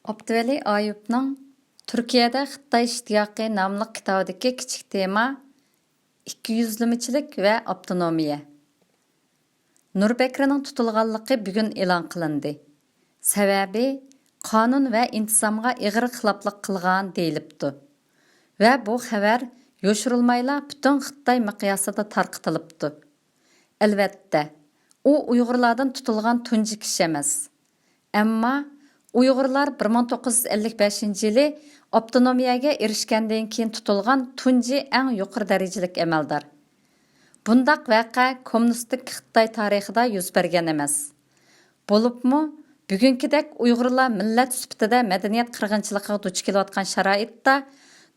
Abduvali Ayubning Turkiyada Xitoy ishtiyoqi nomli kitobidagi kichik tema ikkiyuzlamachilik va avtonomiya. Nurbekrining tutilganligi bugun e'lon qilindi. Sababi qonun va intizomga ig'ir xiloflik qilgan deyilibdi. Va bu xabar yo'shirilmayla butun Xitoy miqyosida tarqatilibdi. Albatta, u Uyg'urlardan tutilgan tunji kishi emas. Ammo Uyg'urlar 1955-yili avtonomiyaga erishgandan keyin tutilgan tunji eng yuqori darajalik amaldor. Bundaq vaqa kommunistik Xitoy tarixida yuz bergan emas. Bo'libmi, bugünkidek Uyg'urlar millat sifatida madaniyat qirg'inchiligiga duch kelayotgan sharoitda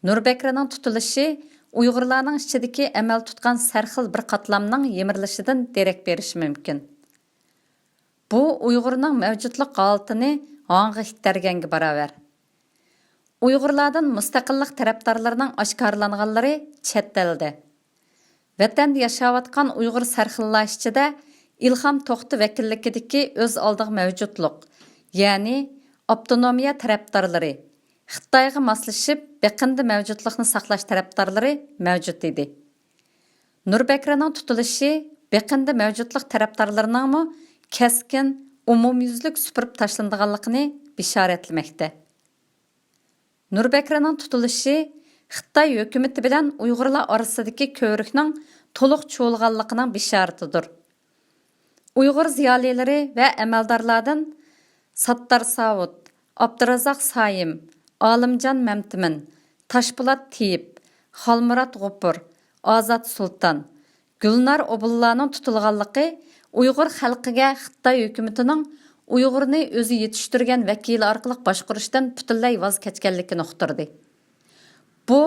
Nurbekrining tutilishi Uyg'urlarning ichidagi amal tutgan sarxil bir qatlamning yemirilishidan derak berishi mumkin. Bu Uyg'urning mavjudlik holatini hang'i ittarganga barobar. Uyg'urlardan mustaqillik tarafdorlarining oshkorlanganlari chet elda. Vatanda yashayotgan Uyg'ur sarxillar ichida Ilhom To'xti vakilligidagi o'z oldiga mavjudlik, ya'ni avtonomiya tarafdorlari, Xitoyga moslashib, beqindi mavjudlikni saqlash tarafdorlari mavjud edi. Nurbekrining tutilishi beqindi mavjudlik tarafdorlarining keskin umumyuzlik supurib tashlanganligini bishoratlamoqda. Nurbekrining tutilishi Xitoy hukumati bilan Uyg'urlar orasidagi ko'rikning to'liq cho'lganligining bishoratidir. Uyg'ur ziyolilari va amaldorlardan Sattar Savut, Abdurazaq Sayim, Olimjon Mamtimin, Toshpo'lat Tiyib, Xolmurod G'upur, Ozod Sulton, Gulnar Obullarning tutilganligi Uyg'ur xalqiga Xitoy hukumatining Uyg'urni o'zi yetishtirgan vakili orqali boshqarishdan butunlay voz kechganligini uqtirdi. Bu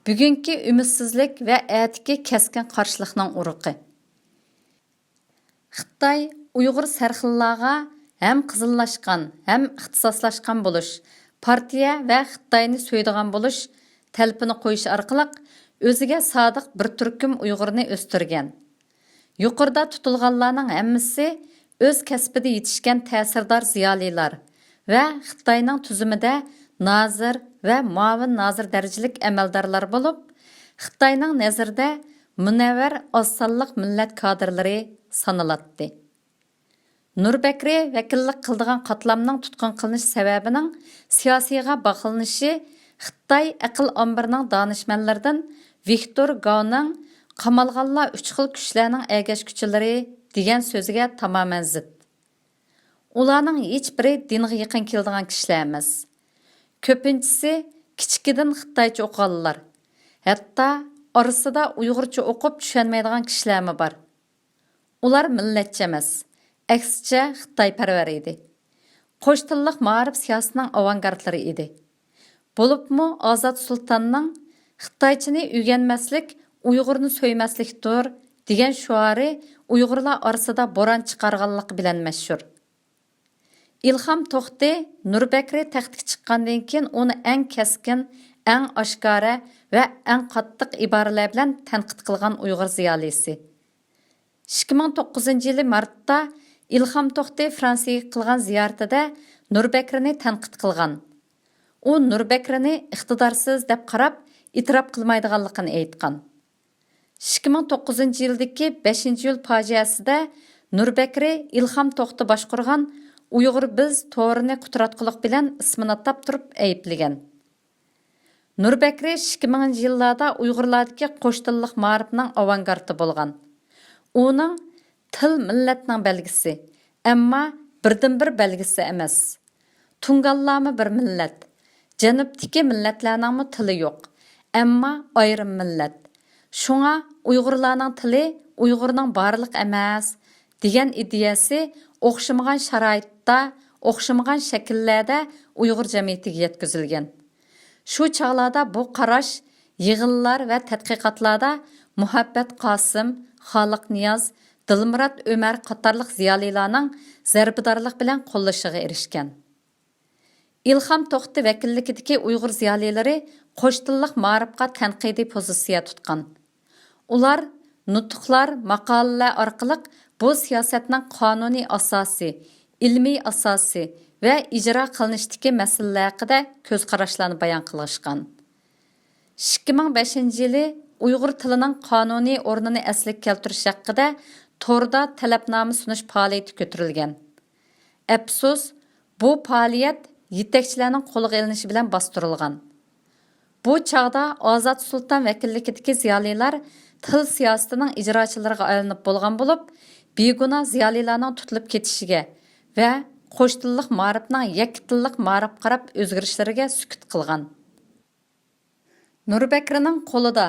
bugungi umidsizlik va atigi keskin qarshilikning urug'i. Xitoy Uyg'ur sarxillarga ham qizillashgan, ham ixtisoslashgan bo'lish, partiya va Xitoyni so'ydigan bo'lish talpini qo'yish orqali o'ziga sodiq bir turkum Uyg'urni o'stirgan. Yuqorida tutilganlarning hammasi o'z kasbida yetishgan ta'sirdor ziyolilar va Xitoyning tuzumida nozir va muavin nozir darajalik amaldorlar bo'lib, Xitoyning nazarida munavvar oz-sonliq millat kadrlari sanaladi. Nurbekri vakillik qildigan qatlamning tutqun qilinish sababining siyosiyga bag'ilanishi Xitoy aql ombirining donishmandlaridan Viktor Gauning qamalganlar 3 xil kuchlarning egashkuchilari degan so'ziga tamoman zid. Ularning hech biri dinga yaqin keladigan kishilar emas. Ko'pinchisi kichikidan Xitoycha o'qiganlar. Hatto orasida Uyg'urcha o'qib tushunmaydigan kishilarmi bor. Ular millatcha emas, aksicha Xitoyparvar edi. Qo'sh tillik ma'rif siyosatining avangardlari edi. Bo'libmi Ozod Sultonning Xitoychani o'rganmaslik Uyg'urni so'ymaslikdir degan shuari Uyg'urlar orasida bo'ron chiqarganligi bilan mashhur. Ilhom To'xti Nurbekri taxtga chiqqandan keyin uni eng keskin, eng oshkora va eng qattiq iboralar bilan tanqid qilgan Uyg'ur ziyolisi. 2009-yili martda Ilhom To'xti Fransiyaga qilgan ziyoratida Nurbekrini tanqid qilgan. U Nurbekrini iqtidorsiz deb qarab, e'tirof qilmaydiganligini aytgan. 2009-yildagi 5-iyul fojiasida Nurbekri Ilhom To'xti boshqargan Uyg'ur biz to'g'rini qutratqilik bilan ismini atab turib ayblagan. Nurbekri 2000-yillarda Uyg'urlardagi qo'shtillik ma'rifning avangardi bo'lgan. Uning til millatning belgisi, ammo birdan-bir belgisi emas. Tungallarmi bir millat. Janubdagi millatlarning tili yo'q, ammo ayrim millat. Shunga Uyg'urlarning tili Uyg'urning barliq emas degan ideyasi o'xshamagan sharoitda, o'xshamagan shakllarda Uyg'ur jamiyatiga yetkazilgan. Shu chog'larda bu qarash yig'inlar va tadqiqotlarda Muhabbat Qosim, Xoliq Niyoz, Dilmurod Umar qatorliq ziyolilarning zarbidorlik bilan qo'llashiga erishgan. Ilhom To'xti vakilligidagi Uyg'ur ziyolilari qo'shtillik ma'rifga tanqidiy pozitsiya tutgan. Ular nutqlar, maqolalar orqali bu siyosatning qonuniy asosi, ilmiy asosi və icra qilinishdagi məsələlər haqida ko'z qarashlarni bayon qilishgan. 2005 yili Uyg'ur tilining qonuniy o'rnini asliga keltirish haqida torda talabnoma sunish faoliyati ko'tarilgan. Afsus, bu faoliyat yetakchilarning qo'liga ilinishi bilan bostirilgan. Bu chog'da Ozod Sulton vakilligidagi ziyolilar til siyosatining ijrochilariga aylanib bo'lgan bo'lib, beguna ziyolilarning tutilib ketishiga va qo'sh tillik ma'rifning yakka tillik ma'rif qarab o'zgarishlariga sukut qilgan. Nurbekrining qo'lida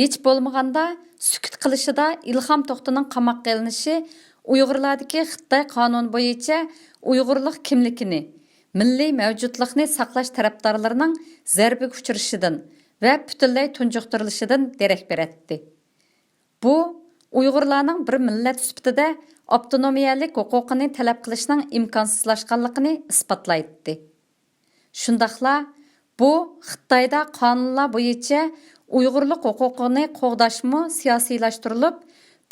hech bo'lmaganda sukut qilishida Ilhom To'xtining qamoqqa ilinishi Uyg'urlardagi Xitoy qonuni bo'yicha Uyg'urlik kimligini, milliy mavjudlikni saqlash tarafdorlarining zarbiga uchrashidan va butunlay tunjuqtirilishidan darak beradi. Bu Uyg'urlarning bir millat sifatida avtonomiyalik huquqini talab qilishning imkonsizlashganligini isbotlaydi. Shundaqla bu Xitoyda qonunlar bo'yicha Uyg'urlik huquqini qo'g'dashmi siyosiylashtirilib,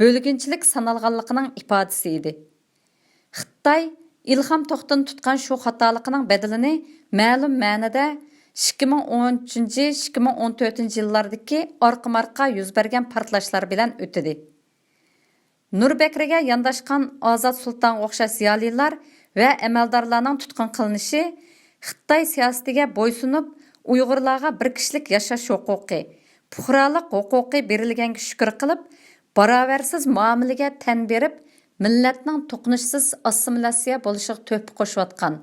bo'lginchilik sanalganligining ifodasi edi. Xitoy Ilhom To'xtini tutgan shu xatoliqning badalini ma'lum ma'noda 2013-2014 yillardagi orqa-marqa yuz bergan portlashlar bilan o'tdi. Nurbekriga yondashgan Ozod Sulton o'xshash ziyolilar va amaldorlarning tutqun qilinishi Xitoy siyosatiga bo'ysunib, Uyg'urlarga bir kishilik yashash huquqi, fuqarolik huquqi berilganga shukr qilib, barobarsiz muomalaga tan berib, millatning to'qnishsiz assimilyatsiya bo'lishiga to'p qo'shayotgan,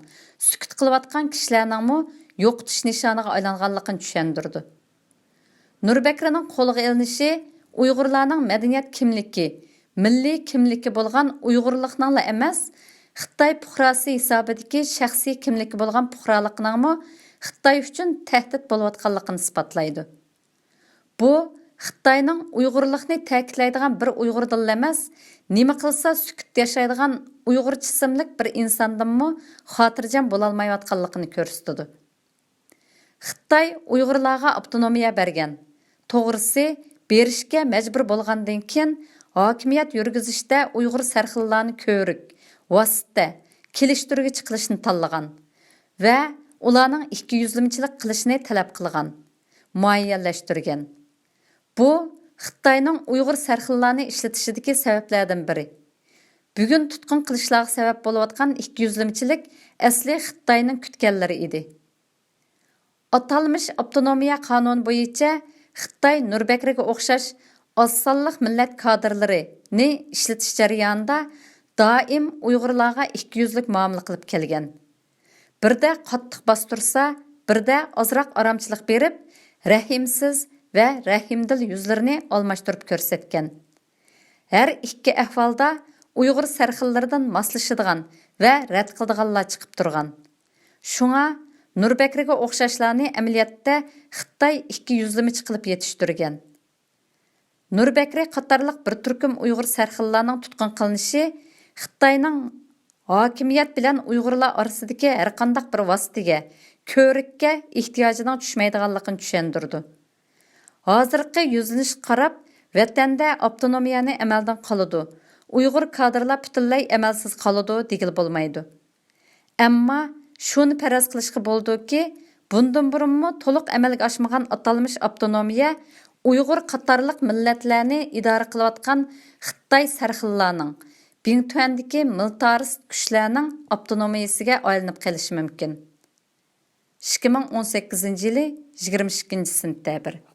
sukut qilayotgan kishilarning yo'qotish nishoniga aylanganligini tushundirdi. Nurbekrining qo'liga ilinishi Uyg'urlarning madaniyat kimligi, milliy kimligi bo'lgan Uyg'urlikning emas, Xitoy fuqarosi hisobidagi shaxsiy kimligi bo'lgan fuqarolikning Xitoy uchun tahdid bo'layotganligini isbotlaydi. Bu Xitoyning Uyg'urlikni ta'kidlaydigan bir Uyg'ur dil emas, nima qilsa sukut yashaydigan Uyg'ur jismlik bir insondanmi xotirjam bo'la olmayotganligini ko'rsatdi. Xitoy Uyg'urlarga avtonomiya bergan. To'g'risi, berishga majbur bo'lgandan keyin hokimiyat yurgizishda Uyg'ur sarxillarni ko'rik, vosita, kelishtirgich qilishni tanlagan va ularning ikkiyuzlimchilik qilishni talab qilgan, muayyanlashtirgan. Bu Xitoyning Uyg'ur sarxillarni ishlatishidagi sabablardan biri. Bugun tutqun qilishlarga sabab bo'layotgan ikkiyuzlimchilik asli Xitoyning kutganlari edi. Atalmış avtonomiya qonuni bo'yicha Xitoy Nurbekriga o'xshash oz sonliq millat kadrlarini ishlatish jarayonida doim Uyg'urlarga ikkiyuzlik muomala qilib kelgan. Birda qattiq bostirsa, birda ozroq aramchilik berib, rahimsiz va rahimdil yuzlarini almashtirib ko'rsatgan. Har ikki ahvolda Uyg'ur sarxillaridan moslashadigan va rad qiladiganlar chiqib turgan. Shunga Nurbekriga o'xshashlarni amaliyotda Xitoy ikki yuzlimichi qilib yetishtirgan. Nurbekri qatorliq bir turkum Uyg'ur sarxillarning tutqun qilinishi Xitoyning hokimiyat bilan Uyg'urlar orasidagi har qanday bir vositaga, ko'rikka ehtiyojining tushmaydiganligini tushundirdi. Hozirgi yuzlanish qarab, vatanda avtonomiyani amaldan qoladi. Uyg'ur kadrlar butunlay amalsiz qoladi degil bo'lmaydi. Ammo shuni faraz qilishga bo'ldiki, bundan burunmi to'liq amalga oshmagan atalmış avtonomiya Uyg'ur qatorliq millatlarni idora qilayotgan Xitoy sarxillarning Bingtuandagi militarist kuchlarning avtonomiyasiga aylanib qolishi mumkin. 2018 yili 22 sentabr